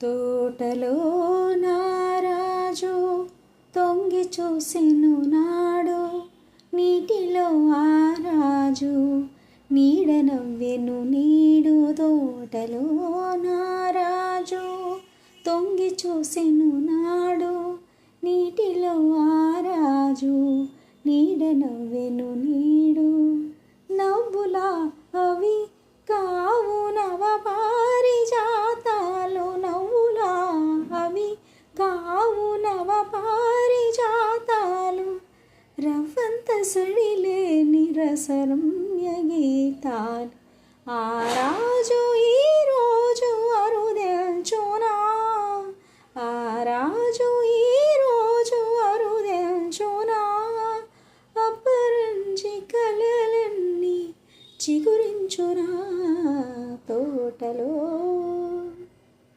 తోటలో నారాజు తొంగి చూసెను నాడు, నీటిలో ఆరాజు నీడ నవ్వెను నీడు. తోటలో నారాజు తొంగి చూసెను నాడు, నీటిలో ఆరాజు నీడ నవ్వెను నీడు. నవ్వులా అవి కావు నవ పారిజాతాలు, నవ్వులా అవి కావు నవ పారిజాతాలు. రవ్వంత సడిలేని రసరం